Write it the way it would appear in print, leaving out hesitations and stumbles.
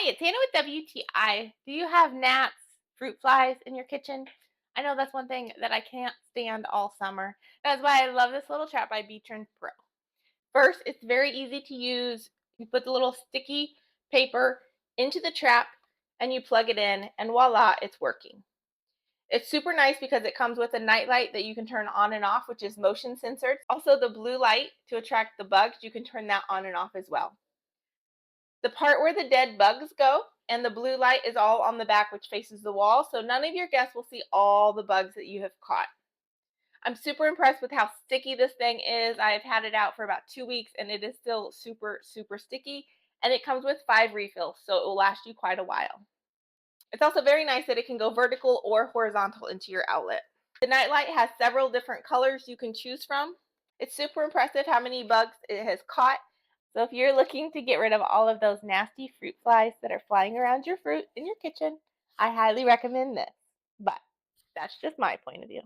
Hi, it's Hannah with WTI. Do you have gnats, fruit flies in your kitchen? I know that's one thing that I can't stand all summer. That's why I love this little trap by Beatrice Pro. First, it's very easy to use. You put the little sticky paper into the trap and you plug it in, and voila, it's working. It's super nice because it comes with a night light that you can turn on and off, which is motion censored. Also, the blue light to attract the bugs, you can turn that on and off as well. The part where the dead bugs go and the blue light is all on the back, which faces the wall, so none of your guests will see all the bugs that you have caught. I'm super impressed with how sticky this thing is. I have had it out for about 2 weeks and it is still super, super sticky. And it comes with 5 refills, so it will last you quite a while. It's also very nice that it can go vertical or horizontal into your outlet. The nightlight has several different colors you can choose from. It's super impressive how many bugs it has caught. So if you're looking to get rid of all of those nasty fruit flies that are flying around your fruit in your kitchen, I highly recommend this. But that's just my point of view.